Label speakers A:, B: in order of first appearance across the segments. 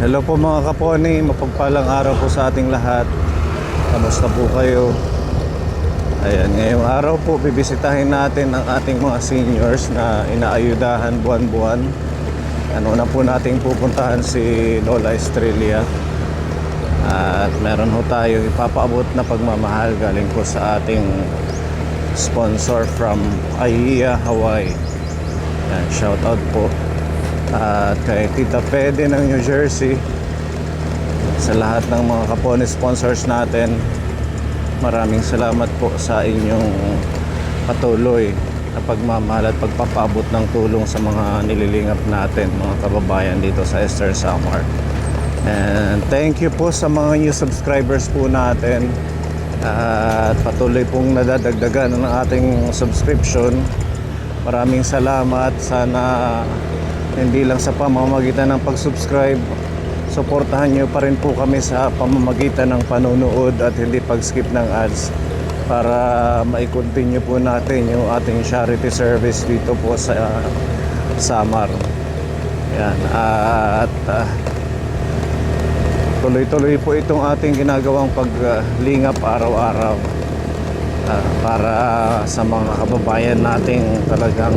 A: Hello po mga kaponi, mapagpalang araw po sa ating lahat. Kamusta po kayo? Ayan, ngayong araw po bibisitahin natin ang ating mga seniors na inaayudahan buwan-buwan. Ano na po nating pupuntahan si Lola Estrella. At meron ho tayong ipapaabot na pagmamahal galing po sa ating sponsor from Aiea, Hawaii. Ayan, shout out po. At kay Tita Pede ng New Jersey, sa lahat ng mga kapone sponsors natin, maraming salamat po sa inyong patuloy na pagmamahal at pagpapaabot ng tulong sa mga nililingap natin, mga kababayan dito sa Eastern Samar. And thank you po sa mga new subscribers po natin, at patuloy pong nadadagdagan ng ating subscription. Maraming salamat. Sana hindi lang sa pamamagitan ng pag-subscribe, suportahan nyo pa rin po kami sa pamamagitan ng panonood at hindi pag-skip ng ads, para mai-continue po natin yung ating charity service dito po sa Samar. Yan. At tuloy-tuloy po itong ating ginagawang paglingap araw-araw, para sa mga kababayan nating talagang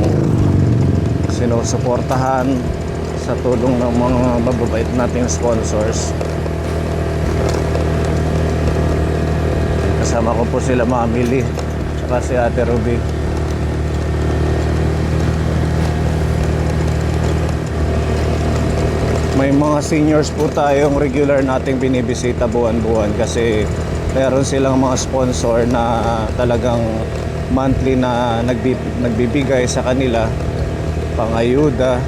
A: sinusuportahan sa tulong ng mga mababait nating sponsors. Kasama ko po sila Mamili at si Ate Ruby. May mga seniors po tayong regular nating binibisita buwan-buwan, kasi meron silang mga sponsor na talagang monthly na nagbibigay sa kanila pangayuda.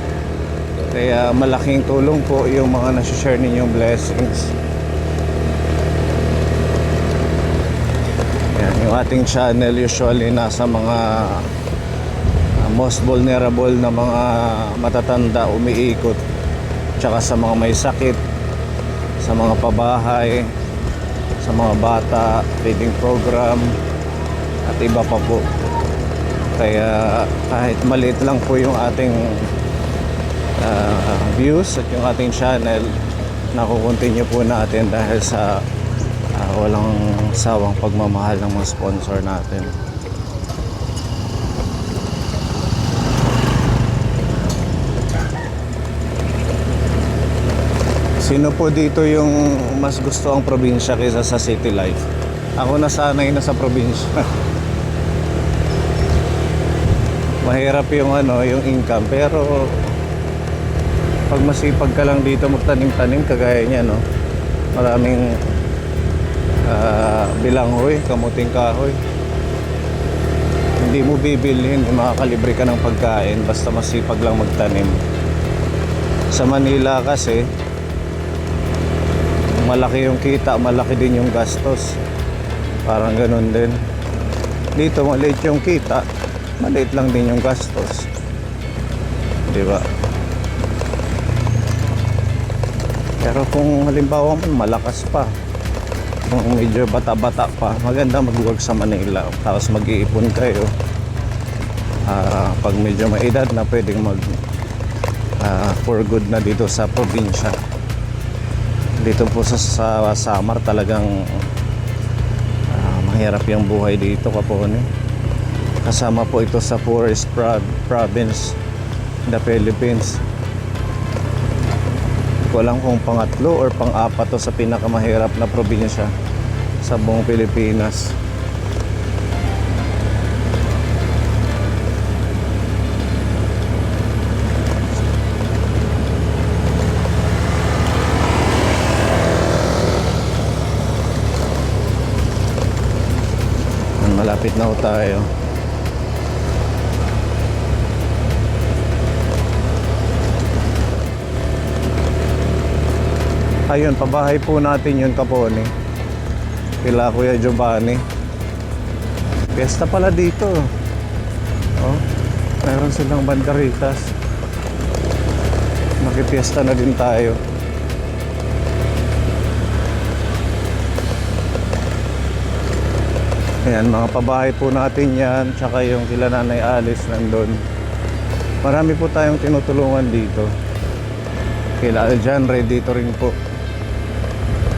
A: Kaya malaking tulong po yung mga nasi-share ninyong blessings. Yan, yung ating channel usually nasa mga most vulnerable na mga matatanda umiikot, tsaka sa mga may sakit, sa mga pabahay, sa mga bata, feeding program at iba pa po. Kaya kahit maliit lang po yung ating views at yung ating channel, nakukontinue po natin dahil sa walang sawang pagmamahal ng mga sponsor natin. Sino po dito yung mas gusto ang probinsya kaysa sa city life? Ako nasanay na sa probinsya. Mahirap yung yung income, pero pag masipag ka lang dito magtanim-tanim kagaya niya, no, maraming bilanghoy, kamuting kahoy, hindi mo bibilhin, makakalibre ka ng pagkain basta masipag lang magtanim. Sa Manila kasi malaki yung kita, malaki din yung gastos, parang ganun din. Dito maliit yung kita, maliit lang din yung gastos, di ba? Pero kung halimbawa malakas pa, kung medyo bata-bata pa, maganda mag-work sa Manila, tapos mag-iipon kayo. Pag medyo may edad na, pwedeng mag for good na dito sa probinsya. Dito po sa Samar talagang mahirap yung buhay dito, kapone. Kasama po ito sa poorest province in the Philippines. Hindi ko alam kung pangatlo or pang-apat to sa pinakamahirap na probinsya sa buong Pilipinas. Malapit na ho tayo. Ayun, pabahay po natin yun, kapone. Kila Kuya Giovanni. Fiesta pala dito. Oh, meron silang banderitas. Makipiesta na din tayo. Ayan, mga pabahay po natin yan. Tsaka yung kila Nanay Alice nandun. Marami po tayong tinutulungan dito. kila Aljanre dito rin po.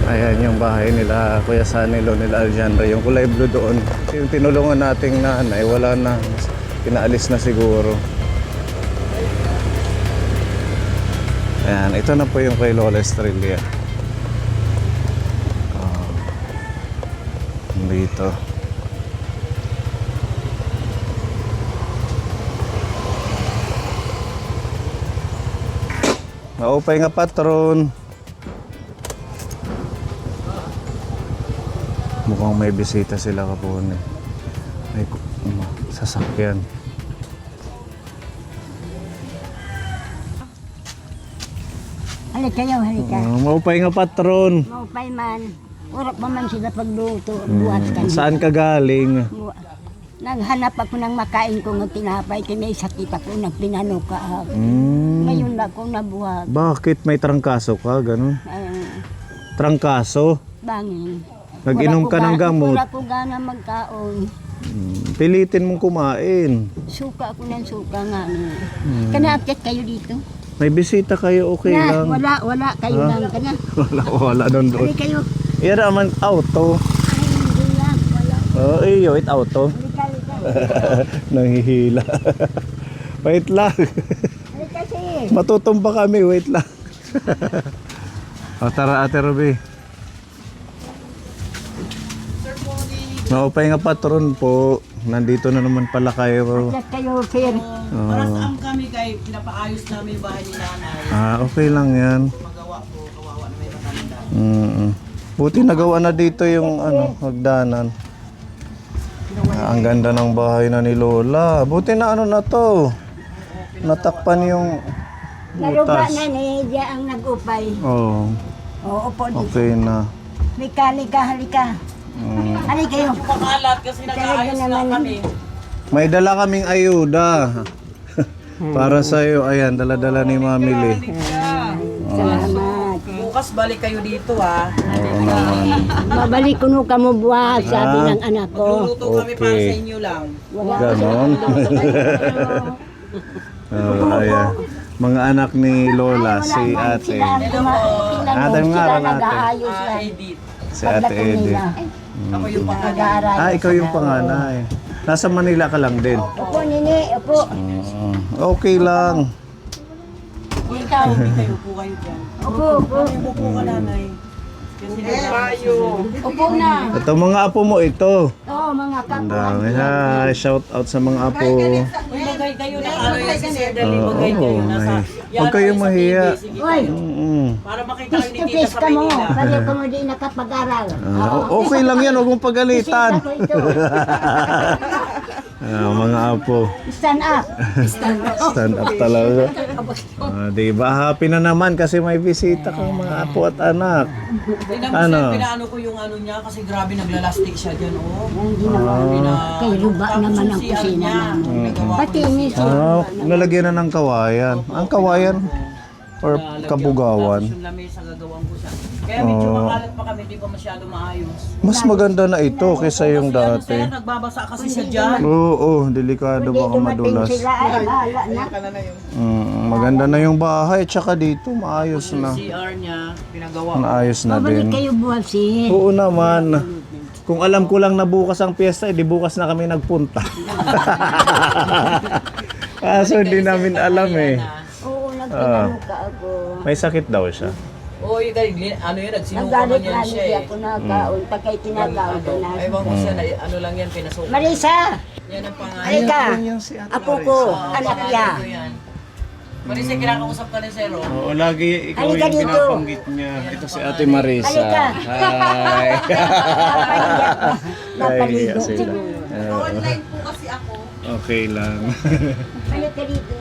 A: Ayan yung bahay nila Kuya Sanilo, nila Aljanre. Yung kulay blue doon, yung tinulungan nating nanay, wala na, pinaalis na siguro. Ayan, ito na po yung kay Lola Estrella. Dito. Maupay nga patron. Mukhang may bisita sila kapon eh. May sasakyan.
B: Halika kayo, halika.
A: Maupay nga patron.
B: Maupay man. Urap pa man sila pagluto. Buhat ka.
A: Saan ka galing?
B: Naghanap ako ng makain ko ng tinapay. Kaya may sakit ako, nagpinano ka. Ngayon na ako nabuhat.
A: Bakit may trangkaso ka? Ganun? Trangkaso?
B: Bangin.
A: Nag-inom ka ng gamot?
B: Wala ko gana magkaon.
A: Pilitin mong kumain.
B: Suka ako ng suka nga. Kanaakyat kayo dito?
A: May bisita kayo, okay
B: Na,
A: lang.
B: wala. Kayo lang. Kana.
A: Wala doon doon.
B: Halika kayo.
A: Yan naman auto.
B: Ay, hindi lang. Wala.
A: Oo, iyo, wait auto.
B: Halika.
A: Nanghihila. Wait lang.
B: Halika kasi.
A: Matutumba kami, wait lang. O tara Ate Ruby. Maupay nga patron po. Nandito na naman pala kayo.
B: Halika kayo, sir.
C: Para saan kami kay pinapaayos namin yung bahay ni nanay.
A: Okay lang yan.
C: Magawa po, kawawa na may matanda.
A: Buti nagawa na dito yung hagdanan. Ang ganda ng bahay na ni Lola. Buti na na to. Natakpan yung
B: Naruba
A: butas.
B: na niya ang nag-upay.
A: Oo,
B: Oo po dito.
A: okay na.
B: Halika. Halika kayo.
C: Pakalat kasi nag-aayos lang kami.
A: May dala kaming ayuda. Para sa iyo, ayan, dala-dala ni Mami Lee.
B: Salamat.
C: Bukas balik kayo dito ha.
A: Oo naman.
B: Babalik ko nung kamubuhat, sabi ng anak ko.
C: Luluto kami para
A: Okay.
C: sa inyo lang.
A: Ganon. Ayan. Mga anak ni Lola, si ate. Ate nga rin ate.
B: Nag-aayos lang.
C: Edit.
A: Si ate Edith.
C: Ako yung pangalan.
B: Nag-aaral.
A: Ikaw yung panganay. Nasa Manila ka lang din.
B: Opo, nini. Opo.
A: Okay lang.
B: Ikaw.
C: Kayo po kayo dyan.
B: Opo.
C: Upo po ka nanay. Kasi nagbayo.
B: Opo na.
A: Ito mga apo mo ito.
B: Oo, mga
A: Ang
B: kapwa.
A: dami. Hi, shout out sa mga apo.
C: Uy, bagay kayo na ano yan si Sir Dali. Bagay kayo. Nasa,
A: Huwag kayong mahiya.
C: Sige
B: Oy,
C: para makita kayo ni Tita
B: face-to-face
C: sa
B: ka mo.
C: Maynila.
B: Kaya ko mo di nakapag-aral.
A: Okay lang yan, huwag mong pagalitan.
B: Bisita ko ito.
A: Mga apo.
B: Stand up.
A: Stand up talaga. Diba? Happy na naman kasi may bisita kang mga apo at anak.
C: Tingnan mo
A: Ano?
C: sir, pinaano ko yung ano niya kasi grabe naglalastik siya dyan oh.
B: Ang ginawa. Kay Ruba naman ang kusina namin. Pati ni
A: Nalagyan na ng kawayan. Ang kawayan or kabugawan.
C: Tapos yung lamesa gagawin ko siya. Kaya medyo makalat pa kami, di pa masyado maayos.
A: Mas maganda na ito kaysa yung
C: Kasi ano
A: dati.
C: sir, nagbabasa kasi siya dyan.
A: Oo, delikado baka madulas.
B: sila ay bahala na.
A: Maganda na yung bahay, tsaka dito maayos
C: Yung
A: na.
C: CR niya, pinagawa.
A: Maayos na
B: Babalik
A: din.
B: kayo buwasi.
A: Oo naman. Kung alam ko lang na bukas ang piyesta, edi bukas na kami nagpunta. Kaso hindi namin alam eh.
B: Oo, nagpinano ka ako.
A: May sakit daw siya.
C: Oy, ano yun, nagsinuka
B: Nagalit
C: niyan
B: lang
C: siya
B: hindi
C: eh.
B: ako nakaon. Pagkay tinatawag ko na.
C: Ewan ko siya, ano lang yan, pinasukan.
B: Marisa!
C: Yan ang pangalan.
B: Halika! Apo ko, anak niya.
C: Marisa, kinakausap ka ni Sir oh.
A: Oo, lagi ikaw
B: Halika
A: yung
B: dito.
A: pinapanggit niya. Ito si Ate Marisa.
B: Halika.
A: Hi.
B: Napaligo
A: sila.
B: siguro.
C: Online po kasi ako.
A: Okay lang.
B: Halika dito.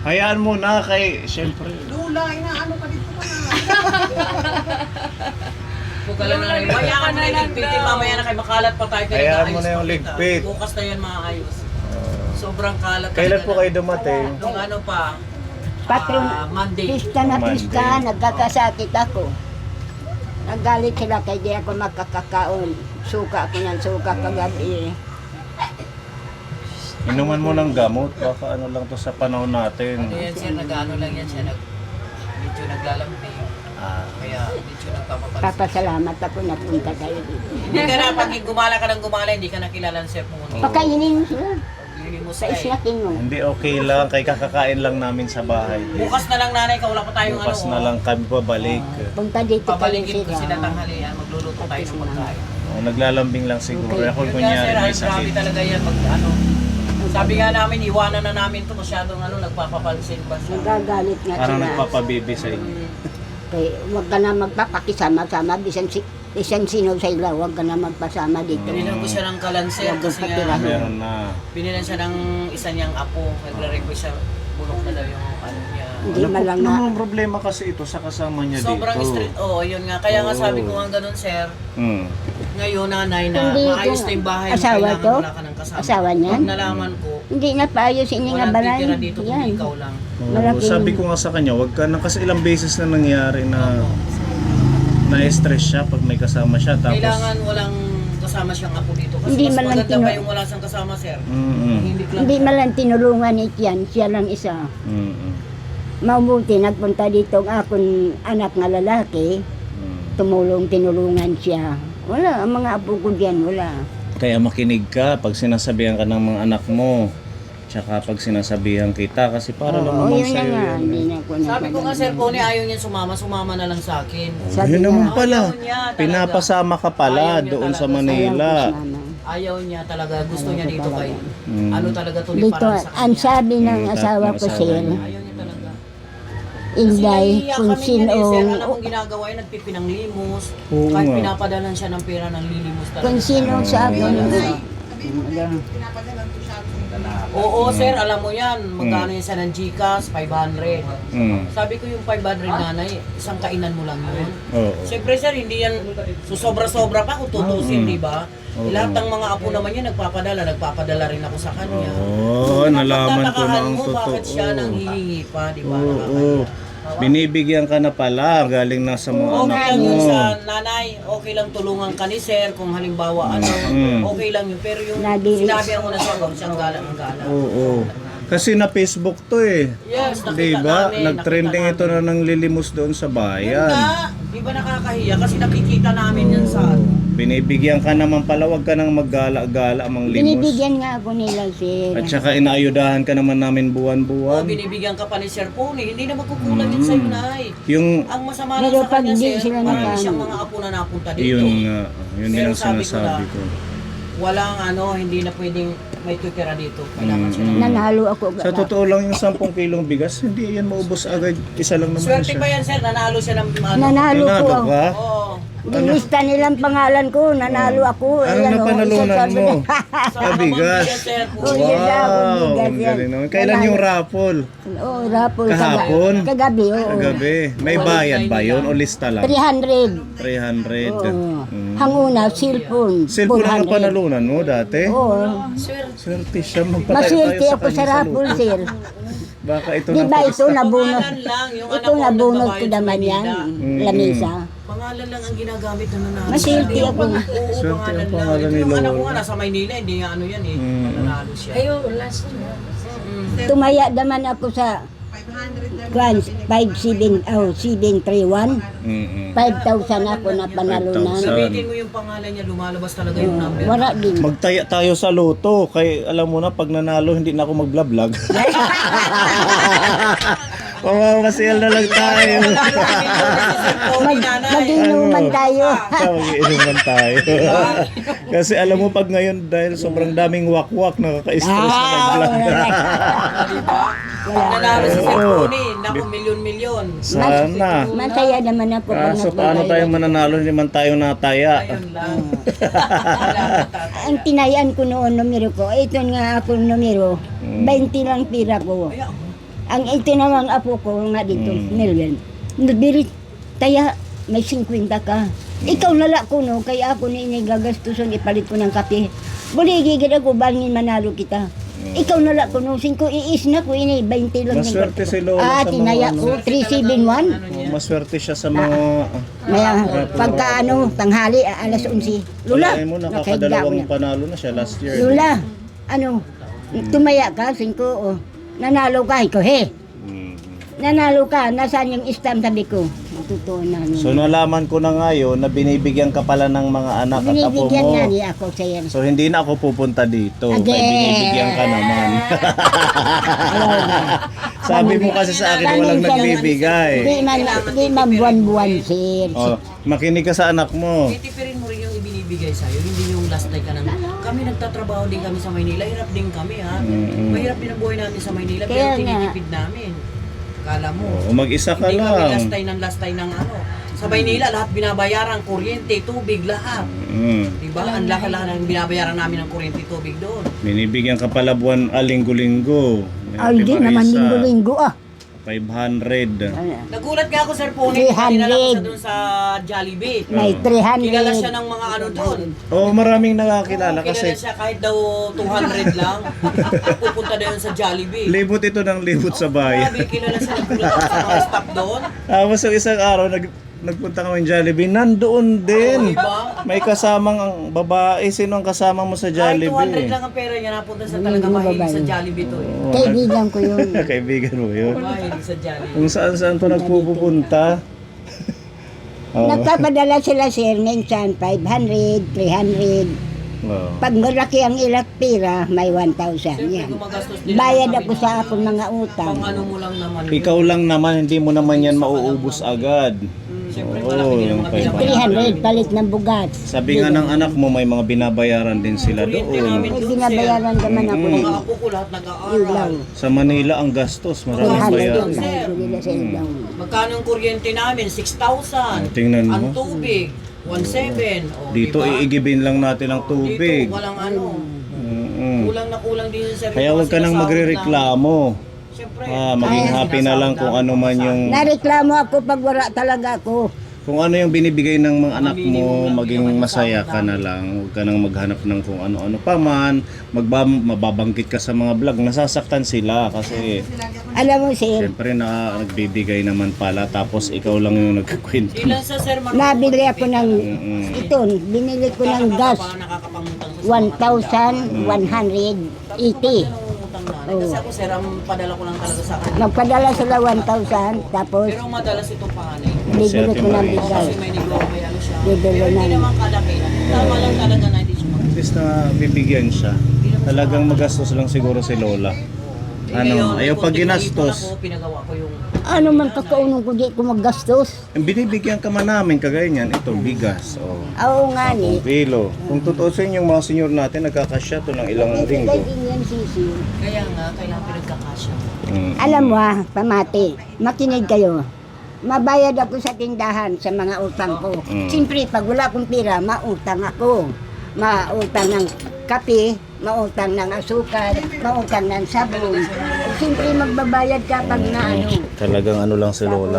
A: Hayaan mo na kay, syempre.
C: Lula, inaano ka dito ka na. Huwag ka lang na rin. Kaya ka na ligpit. Mamaya na kayo makalat pa tayo. kaya
A: Hayaan mo
C: naayos
A: na yung
C: pa kita.
A: ligpit.
C: Bukas na yan maayos. Sobrang kalat.
A: Kailan
C: talaga
A: po
C: na.
A: kayo dumating?
C: Nung ano pa,
B: Patron,
C: Monday.
B: pista na pista, nagkakasakit ako. Nagalit sila kay di ako makakakaon. Suka ako ng suka kagabi.
A: Inuman mo ng gamot. Baka ano lang to sa panahon natin.
C: Ano yan sir, nag-ano lang yan siya. medyo naglalambing. Kaya medyo nagpapapansin.
B: Papasalamat ako na punta kayo dito.
C: Hindi ka na, pag gumala ka ng gumala, hindi ka nakilala ng Sir Pumunta.
B: Pakainin mo sila.
C: Lilimos
B: Sa
C: ka eh.
B: islaking mo.
A: Hindi okay lang, kay kakakain lang namin sa bahay.
C: Bukas na lang nanay ka, wala pa tayong
A: Bukas
C: ano.
A: na lang kami pabalik.
B: Punta dito kayo
C: Pabalikin ko
B: sila.
C: sila tanghalian, magluluto tayo ng pagkain.
A: Oh, naglalambing lang siguro.
B: Okay.
A: Ako
C: Yun nga
A: kunyari
C: sir,
A: may
C: ay grabe
A: sakit.
C: talaga yan mag ano. Sabi nga namin, iwanan na namin to masyadong ano, nagpapapansin ba siya.
B: Nagagalit nga
A: Parang
B: sila.
A: nagpapabibi sa inyo.
B: Kaya huwag ka na magpapakisama-sama. Bisan sino sa ila, huwag ka na magpasama dito.
C: Pinilan ko siya ng kalanser
B: Huwag
C: kasi
B: magpatira.
C: nga,
A: Meron na.
C: pinilan siya ng isa niyang apo. Nagre-request siya, bulok na daw yung ano niya.
B: Hindi man lang na.
A: Anong problema kasi ito sa kasama niya
C: Sobrang
A: dito?
C: strict, oo, yun nga. Kaya nga
A: Oo.
C: sabi ko nga ganun sir,
A: Hmm.
C: ngayon nanay na
B: Hindi
C: maayos
B: ko-
C: na yung bahay,
B: asawa
C: kailangan
B: to?
C: wala ka ng kasama.
B: Asawa niyan?
C: Pag nalaman ko,
B: Hindi na paayos ini nga
C: walang
B: balay.
C: titira dito kung
B: Yan.
C: ikaw lang.
A: Oo,
B: Malaking-
A: sabi ko nga sa kanya, wag ka na kasi ilang beses na nangyari na na-stress siya pag may kasama siya. Tapos,
C: Kailangan walang kasama siyang apo dito. Kasi
B: Hindi
C: mas
B: man lang
C: maganda
B: tino-
C: pa yung wala siyang kasama sir.
A: Mm-mm.
B: Hindi man lang tinulungan ni Tiyan. Siya lang isa.
A: Mm-mm.
B: Mabuti, nagpunta dito ang akong anak na lalaki.
A: Mm.
B: Tinulungan siya. Wala, ang mga apo ko diyan, wala.
A: Kaya makinig ka pag sinasabihan ka ng mga anak mo. Tsaka pag sinasabihan kita kasi para lang
B: Oo,
A: naman
B: yun na
A: sa'yo
B: nga.
A: yun.
B: Hindi na ako
C: Sabi ko nga sir, Connie, ayaw niya sumama na lang sa akin.
B: Sabi
A: Yun
B: niya,
A: naman pala.
C: ayaw niya talaga.
A: Pinapasama ka pala
C: Ayaw niya
A: doon sa
C: talaga.
A: Manila.
C: Ayaw niya talaga, gusto niya dito kay
A: Mm.
C: ano talaga to
B: Dito,
C: para sa
B: ang
C: kanya.
B: sabi ng
A: Mm,
B: asawa
A: ng
B: ko,
A: asawa
B: sir,
A: niya.
C: Ayaw niya talaga.
B: Inday,
C: Kasi
B: kung
C: naiiyak kami yan eh, sir.
B: sino,
C: Alam mong ginagawa yun, nagpipinang limos.
A: Oo
C: Kahit
A: nga.
C: pinapadalan siya ng pera ng lilimos talaga.
B: kung sino sa akin,
C: Oo sir, alam mo yan. Magkano yan siya ng Gcash? 500.
A: Mm.
C: Sabi ko yung 500 nanay, isang kainan mo lang yun.
A: Oo.
C: Siyempre sir, hindi yan sobra-sobra pa kung tutusin, di ba?
A: Oo.
C: Lahat ng mga apo naman yan nagpapadala rin ako sa kanya.
A: Oo, nalaman ko na
C: Pagtatakahan
A: ang
C: mo, bakit siya
A: totoo.
C: nang hihingi pa, di ba?
A: Oo.
C: Nakakahiya.
A: Binibigyan ka na pala, galing na sa mga
C: Okay
A: anak
C: lang
A: mo.
C: yun sa nanay, okay lang tulungan ka ni sir kung halimbawa ano, okay lang yun. Pero yung
B: Nadiris.
C: sinabi ako na siya, huwag siyang gala.
A: Oo. Kasi na Facebook to eh.
C: Yes, nakita
A: Di ba?
C: namin.
A: Nag-trending
C: nakita
A: ito na ng lilimos doon sa
C: Yun
A: bayan.
C: nga, di ba nakakahiya? Kasi nakikita namin yan sa ano.
A: Binibigyan ka naman pala, wag ka nang maggala-gala amang limos.
B: binibigyan nga ako nila, sir.
A: At saka inaayudahan ka naman namin
C: O
A: buwan-buwan.
C: binibigyan ka pa ni Sir Pony, hindi na magkukulang yun sa'yo, Nay.
A: Yung,
C: Ang masama lang
B: Pero
C: sa
B: pag
C: kanya,
B: di
C: sir,
B: sila
C: marami
B: nagano.
C: siyang mga apo na napunta dito.
A: yun nga, yun din
C: Pero
A: ang
C: sabi ko
A: sinasabi
C: na,
A: ko.
C: Walang ano, hindi na pwedeng may tutira dito. Kailangan siya ng...
B: Nanalo ako.
A: Sa totoo lang yung 10 kilong bigas, hindi yan maubos agad. Isa lang naman
C: Swerte
A: siya.
C: pa yan, sir. Nanalo siya ng ano.
B: Nanalo ko.
A: Nanalo ka?
C: Oo.
B: Nilista nilang pangalan ko, nanalo ako.
A: Ano
B: Ayan,
A: na
B: oh,
A: panalunan
B: isa sabi
A: mo?
B: na-
A: Sa bigas.
C: sir.
B: Oh, yun lang,
A: Wow,
B: bigas
A: ang
B: yan.
A: galing naman. Kailan yung raffle?
B: Oo, rapol.
A: Kahapon?
B: Kagabi, oo.
A: Kagabi. May bayad ba yun o lista lang?
B: 300.
A: 300.
B: Oo.
A: Mm.
B: Hanguna, cellphone.
A: Cellphone ang
B: 400.
A: panalunan mo dati?
B: Oo.
C: Sir,
A: Swerte siya. Magpatayo
B: Maswerte
A: tayo
B: ako sa
A: kanya
B: rapol,
A: luto.
B: sir.
A: Baka ito
B: Di
A: na
B: ba ito nabunot?
C: pangalan lang. Yung
B: Ito
C: anak ko,
B: nabunot ko
C: nagbabayad sa
B: naman yan.
C: Manila.
B: Lamisa.
C: Pangalan lang ang ginagamit na nanalo.
B: Maswerte
C: Yung
B: ako.
C: pang- Oo,
A: Swerte ang
C: pangalan lang.
A: pangalan
C: Ito
A: ni
C: yung anak ko
A: Lola.
C: nga, nasa Maynila, hindi nga ano yan eh.
A: Mm.
C: Nanalo siya.
B: Tumaya naman ako sa 731.
A: Mm-mm.
B: 5,000 ako na panalunan.
A: 5,000.
C: Gamitin mo yung pangalan niya, lumalabas talaga yung number.
B: Wala din.
A: Magtaya tayo sa loto. Kay alam mo na, pag nanalo, hindi na ako magblablag. Pamamasyal na lang tayo.
B: Mag-inuman tayo.
A: Mag-iinuman tayo. Kasi alam mo, pag ngayon, dahil sobrang daming wakwak, nakaka-stress na mag-vlog.
C: Nanalo si Sir
A: Oo.
C: Tony, naku, milyon-milyon.
A: Sana.
B: Masaya naman ako pag
A: Kaso paano tayo mananalo, hindi man tayo nataya.
C: Ayun lang. Wala, tatay.
B: Ang tinayan ko noon numero ko, ito nga ako numero, 20 lang pira ko.
C: Kaya,
B: Ang ito naman apo ko nga dito, million. Nabirit, taya, may 50 ka. Ikaw nala ko no, kaya ako ni gagastusan, ipalit ko ng kape. Buligigid ako, bangin manalo kita. Ikaw nala ko no, 5 iis na ko, ini 20 lang.
A: Maswerte si Lola
B: Ah,
A: sa mga
B: tinaya
A: ano.
B: ko, 371.
A: Maswerte siya sa mga...
B: Maya, pagka ano, tanghali, alas 11. Lula,
A: Kalahin mo,
B: nakahiga ko
A: nakakadalawang
B: na.
A: panalo na siya last year.
B: Lula, ano, tumaya ka, 5, oh. Nanalo ka, ikaw, he.
A: Mm.
B: nanalo ka, nasaan yung stamp, sabi ko. Totoo na.
A: So nalaman ko na ngayon na binibigyan ka pala ng mga anak at apo
B: Binibigyan
A: mo.
B: nga niya ako sa yan.
A: So hindi na ako pupunta dito.
B: Again.
A: Kaya binibigyan ka naman. Sabi mo kasi sa akin walang nagbibigay.
B: Di man buwan-buwan, sir.
A: Oh, makinig ka sa anak mo.
C: Titipirin mo rin yung ibinibigay sa'yo, hindi yung last day ka nang... Kami nagtatrabaho din kami sa Maynila, hirap din kami ha. Mahirap din ang buhay namin sa Maynila, pero
B: Kaya nga.
C: tinitipid namin. Kala mo.
A: Oh, mag-isa ka
C: Hindi kami
A: lang.
C: last day ng ano. Sa Maynila, lahat binabayaran, kuryente, tubig, lahat. Diba? Ang laki-laki ng binabayaran namin ng kuryente, tubig doon.
A: Binibigyan ka pala buwan linggo-linggo.
B: Ay, di
A: Marisa,
B: naman linggo-linggo,
A: 500.
C: Nagulat nga ako, Sir Pony,
B: 300.
C: dinala ko siya doon sa Jollibee.
B: May
C: Kilala
B: 300.
C: siya ng mga ano doon.
A: Oh, maraming nakakilala
C: Kilala
A: kasi
C: siya kahit daw 200 lang. Pupunta na yun sa Jollibee.
A: libot ito ng libot sa bayan.
C: Grabe, kilala siya. Nagulat ako sa mga staff doon.
A: Tapos yung isang araw, nagpunta kami ng Jollibee, nandoon din.
C: Oo, diba?
A: May kasamang ang babae. Sino ang kasama mo sa
C: Kahit 200
A: Jollibee?
C: lang ang pera niya, napunta sa talaga mahilig sa Jollibee to eh.
B: Kaibigan ko yun.
A: Kaibigan mo yun.
C: Mahilig sa Jollibee.
A: Kung saan-saan to nagpupunta. Oh.
B: Nagpapadala sila, sir, minsan 500, 300.
A: Oh.
B: Pag malaki ang ilang pira, may 1,000
C: Siyempre,
B: yan.
C: gumagastos din
B: Bayad
C: naman
B: ako
C: kami
B: sa
C: ng-
B: akong mga utang.
C: Pang ano mo lang naman.
A: Ikaw lang naman, hindi mo naman yan mauubos agad.
C: Siyempre,
A: Oo,
C: malaki din ang
A: yung
C: mga
A: 500.
C: binabayaran.
B: 300 palit ng bugat.
A: Sabi nga ng anak mo, may mga binabayaran din sila
C: Kuryente namin
A: doon.
B: May binabayaran naman ako.
C: Mga apo ko lahat
B: Ilaw.
C: nag-aaral.
A: Sa Manila, ang gastos, maraming
B: 300
A: bayaran.
B: lang. Bili sa ilaw.
C: Magkano ang kuryente namin? 6,000.
A: Tingnan mo.
C: Ang tubig, 1,700. O,
A: Dito,
C: diba?
A: iigibin lang natin ang tubig.
C: Dito, walang ano.
A: Mm-mm.
C: Kulang na kulang din yung service.
A: Kaya huwag ka nang magre-reklamo.
C: Siyempre.
A: Maging happy na lang kung ano man yung...
B: Nareklamo ako pag wala talaga ako.
A: Kung ano yung binibigay ng mga anak mo, maging masaya ka na lang. Huwag ka nang maghanap ng kung ano-ano pa man. Mababangkit ka sa mga vlog. Nasasaktan sila kasi
B: Alam mo, sir,
A: siyempre nagbibigay naman pala tapos ikaw lang yung nagkukwento.
C: Ilan sa Sir Marco?
B: nabili ako ng, ito, binili ko ng gas,
C: Nakakapangutang sa
B: 1,180.
C: Kasi ako, sir, ang padala ko lang talaga sa kanya.
B: Nagpadala sila 1,000, tapos
C: Pero madalas ito panay.
B: bibili ko ng bigas.
C: Kasi may negosyo, may ano siya.
B: Bibili
C: Pero hindi
B: ng-
C: naman kalaki. Tama lang talaga na hindi siya mag-
A: At least na bibigyan siya. Talagang magastos lang siguro si Lola. Ano,
C: Ngayon,
A: ayaw pag
C: konting
A: ginastos.
C: naipon ako, pinagawa ko yung...
B: Ano man kakaunong ko di ko maggastos.
A: Binibigyan ka man namin kagaya niyan. Ito, bigas. Oh.
B: Oo nga
A: 10
B: ni.
A: kilo. Kung tutusin yung mga senior natin, nagkakasya to ng ilang
B: Bibigay
A: linggo.
B: din yan, sisi.
C: Kaya nga, kailangan pinagkakasya.
B: Alam mo pamati, makinig kayo. Mabayad ako sa tindahan sa mga utang ko. Siyempre, pag wala akong pira, mautang ako. Mautang ng kape, mautang ng asukar, mautang ng sabon. Siyempre, magbabayad ka pag na ano.
A: Talagang ano lang si Lola.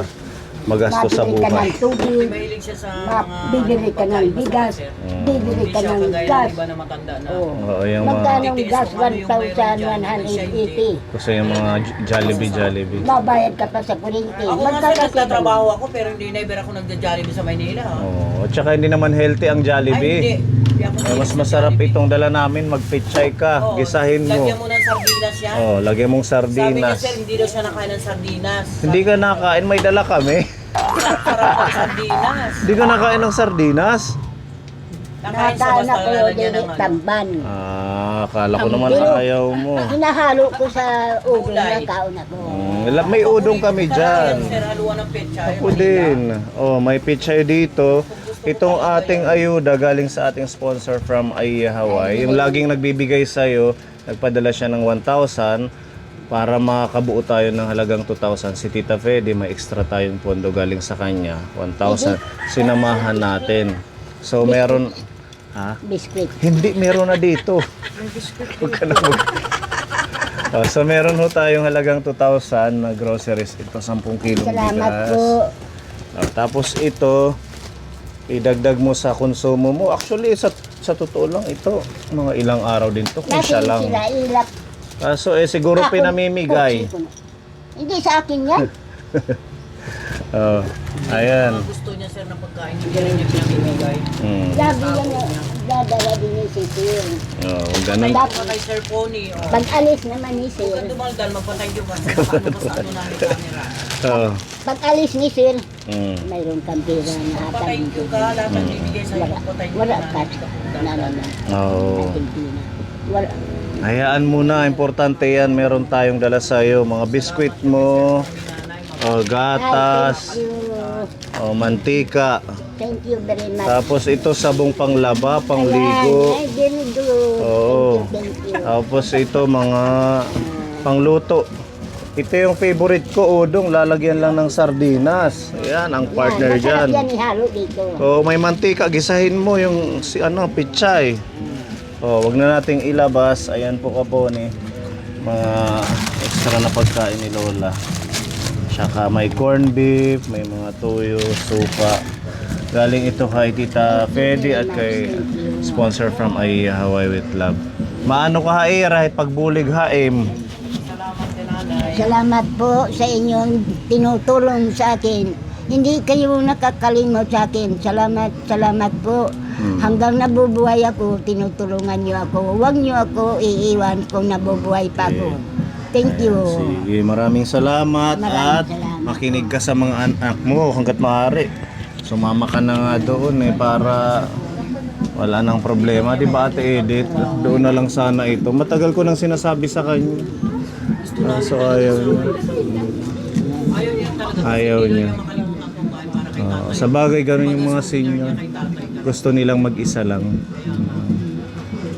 A: Magastos sa
B: Mabili ka
A: buhay.
B: ng tubig,
C: Mahilig siya sa mga...
B: bibili ka ng bigas, bibili
C: Hindi
B: ka
C: siya
B: ng
C: kagaya
B: gas.
C: ng iba na matanda na...
B: Oh.
A: Oo, yung mga...
B: Magkano ang
C: Titiis
B: gas?
C: kung ano yung mayroon dyan,
B: 1,180.
A: Kasi yung mga Jollibee.
B: Mabayad ka pa sa kurinti.
C: Ako nga sir, nagtatrabaho ako pero hindi never ako nagja-Jollibee sa Maynila.
A: Oo. At saka hindi naman healthy ang
C: Ay, hindi.
A: Jollibee.
C: Hindi ako
A: Mas
C: mahilig sa
A: masarap
C: Jollibee.
A: itong dala namin, magpitsay ka,
C: Oo,
A: gisahin mo.
C: Lagyan mo ng sardinas yan.
A: Oh, lagyan mong
C: Sabi niya
A: sardinas.
C: sir, hindi daw siya nakain ng sardinas.
A: Hindi ka nakain, may dala kami.
C: Sarap ng sardinas.
A: Hindi ka nakain ng sardinas?
C: Nakain sa
B: Nakakain
C: basta
B: ako
C: lalagyan
B: din
C: ng ano.
B: tamban.
A: Akala ko naman
B: Pero-
A: ayaw mo.
B: Hinahalo ko sa ulo na
C: Kulay.
B: kaon ako.
A: May udong kami dyan.
C: Sir, haluan ng petsa.
A: Ako din. Oh, may pichay dito. Itong ating ayuda galing sa ating sponsor from Aiya Hawaii. Yung laging nagbibigay sa'yo, nagpadala siya ng 1,000 para makabuo tayo ng halagang 2,000. Si Tita Fede, may extra tayong pondo galing sa kanya. 1,000. Sinamahan natin. So, meron... Ha?
B: Biscuit.
A: Hindi, meron na dito. Huwag ka na so, meron ho tayong halagang 2,000 na groceries. Ito, 10 kilong
B: Salamat
A: bigas.
B: po.
A: Tapos ito, idagdag mo sa konsumo mo. Actually, sa totoo lang ito, mga ilang araw din to kung siya
B: Nasa
A: lang.
B: sila ilap.
A: Kaso siguro
B: Ako-
A: pinamimigay.
B: Hindi sa akin yan.
A: Oh, ayan.
C: Mga gusto niya sir na pagkain, hindi rin niya pinamimigay.
B: Labi yan na dadala din ni si Sir.
A: Oh, ganun.
C: Patay po kay Sir Pony. Oh.
B: Pag alis naman ni
C: Huwag kang
B: Sir,
C: dumaldal, magpatay ka pa. Ano po sa ano namin camera.
A: Oh.
B: pag alis ni Sir,
A: Mm.
B: mayroon kang pera na hatag
C: Patay
B: dito.
C: ka, lahat ang bibigay sa'yo.
B: Wala,
C: Patay
B: wala cash. Nana na.
A: Oh.
B: Argentina. Wala.
A: Hayaan mo na, importante yan. Meron tayong dala sa'yo. Mga biskwit mo, gatas,
B: Thank you.
A: mantika.
B: Thank you very much.
A: Tapos ito sabong panglaba, pangligo.
B: Ayan, ay, ganito.
A: Oo.
B: Thank you.
A: Tapos ito mga pangluto. Ito yung favorite ko, udong. Lalagyan lang ng sardinas. Ayan, ang partner
B: Masarap
A: dyan.
B: yan ihalo dito.
A: Oh, may mantika, gisahin mo yung pichay. Oh, wag na nating ilabas. Ayan po kaponi. Mga extra na pagkain ni Lola. Tsaka may corned beef, may mga tuyo, suka. Galing ito kay Tita Fedy at kay sponsor from Aiya Hawaii with Love. Maano ka haira, pagbulig haim.
B: Salamat po sa inyong tinutulong sa akin. Hindi kayo nakakalimot sa akin. Salamat po. Hanggang nabubuhay ako, tinutulungan niyo ako. Huwag niyo ako iiwan kung nabubuhay pa ako. Thank you.
A: Sige, maraming salamat at
B: salamat.
A: makinig ka sa mga anak mo hanggat maaari. Sumama ka na nga doon para wala nang problema, di ba Ate Edith? Doon na lang sana ito. Matagal ko nang sinasabi sa kanya. So ayaw niya.
C: Ayaw niya talaga.
A: Ayaw niya.
C: Makalimutan kung kain para kay tatay.
A: Sa bagay, ganun yung mga senior. Gusto nilang mag-isa lang.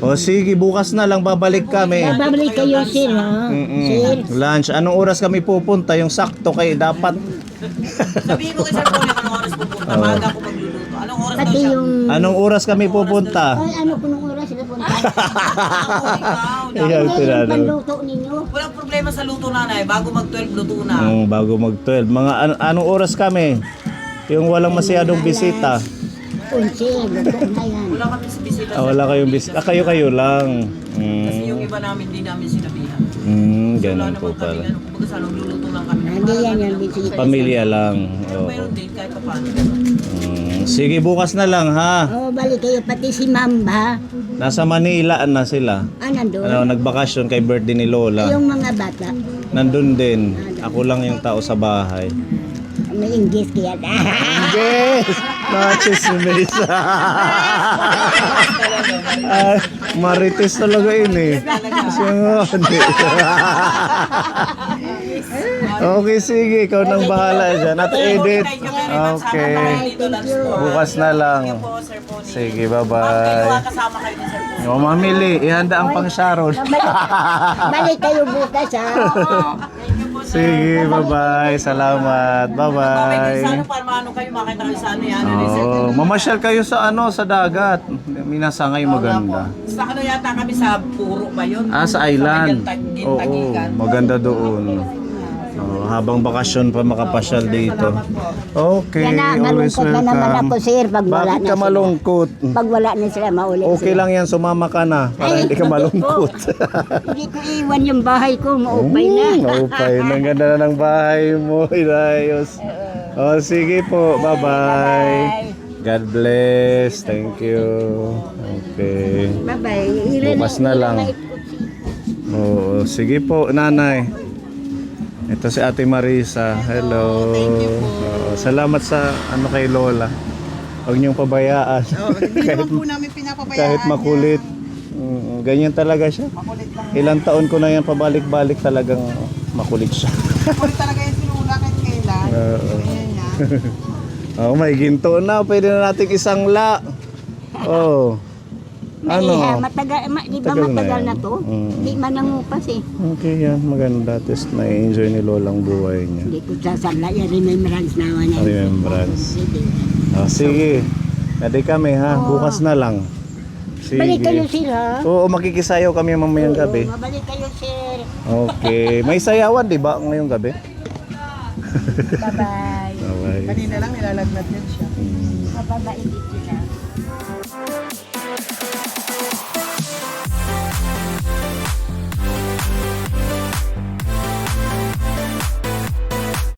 A: O sige, bukas na lang babalik kami.
B: Babalik kayo, Sir, ha? Sir.
A: Lunch. Anong oras kami pupunta? Yung sakto kay dapat.
C: Sabihin mo kay Sir Pony anong oras pupunta. Maaga ako magluluto. Anong oras daw
B: Pati
C: siya?
B: yung...
A: Anong oras kami pupunta?
B: Ay, ano po nung oras sila punta?
C: Ako, ikaw.
A: Iyan,
B: Hindi, yung
A: tinanong.
B: panluto ninyo.
C: Walang problema sa luto nanay. Bago mag-12, luto na.
A: Bago mag-12. Mga anong oras kami? Yung walang masyadong bisita.
B: Unsi, luto na yan.
C: Wala kami sa bisita.
A: Wala kayong bisita. Kayo lang.
C: Kasi yung iba namin, di namin sinabihan.
A: Ganun po
C: Wala naman kami,
A: pala.
C: kumbaga sa luluto lang kami.
B: Hindi yan yung bisita.
A: Pamilya lang.
C: Pero
A: Oo.
C: mayroon din kahit pa paano.
A: Sige, bukas na lang ha.
B: Oh, balik kayo pati si Ma'am, ha?
A: Nasa Manila na sila.
B: Nandun.
A: Nagbakasyon kay birthday ni Lola.
B: Yung mga bata,
A: Nandun din. Ako lang yung tao sa bahay.
B: may English kaya.
A: Yes! Nakachismis. Marites talaga yun eh. Kasi nga, hindi. Okay, sige. Ikaw nang bahala dyan. At Edith. Okay. Bukas na lang. Sige, bye-bye.
C: Kasama kayo ni Sir Pony.
A: O, mamili. Ihanda ang pang Sharon.
B: Balik kayo bukas, ha?
A: Sige, bye-bye. Salamat. Bye-bye.
C: Sana para maano kayo, makita kayo sa ano yan.
A: Oh, mamasyal kayo sa sa dagat. Minasangay maganda.
C: Sa ano yata kami sa Puro ba yun?
A: Sa island. Oo,
C: Tagigan.
A: maganda doon. Habang bakasyon pa makapasyal dito. Okay,
B: Yan na,
A: always
B: malungkot na naman ako,
A: welcome.
B: sir, pag wala
A: Bakit
B: na
A: ka
B: sila.
A: malungkot?
B: Pag wala na sila, maulit
A: Okay
B: sila.
A: lang yan, sumama ka na para hindi ka malungkot.
B: Hindi ko iwan yung bahay ko, maupay na.
A: Maupay. Ang ganda na ng bahay mo, Inayos. Sige po, bye-bye. God bless. Thank you. Okay.
B: Bye-bye.
A: Bukas na lang. Oo, sige po, nanay. Ito si Ate Marisa. Hello. Salamat sa kay Lola. Huwag niyong pabayaan.
D: Hindi naman po namin pinapabayaan
A: Kahit makulit. Ganyan talaga siya. Ilang taon ko na yan pabalik-balik talagang makulit siya.
D: niya. Makulit talaga yung sinula kahit kailan.
A: Oo.
D: Ganyan niya.
A: May ginto na. Pwede na nating isang la. Oh.
B: Matagal, di ba
A: Tagal na
B: matagal
A: yan.
B: na to?
A: Mm.
B: Di man nangupas eh.
A: Okay yan. Maganda. Tapos na-enjoy ni Lolang buhay niya.
B: Hindi ko sasala yung remembrance naman yan.
A: Remembrance.
B: Sige.
A: Sige. Pwede kami ha. Bukas na lang. Sige.
B: Balik kayo sila.
A: Oo, makikisayaw kami mamayang gabi.
B: Mabalik kayo, sir.
A: Okay. May sayawan, di ba, ngayong gabi?
B: Bye-bye.
A: Okay.
D: Kanina lang nilalagnat din siya.
B: Mababait sila.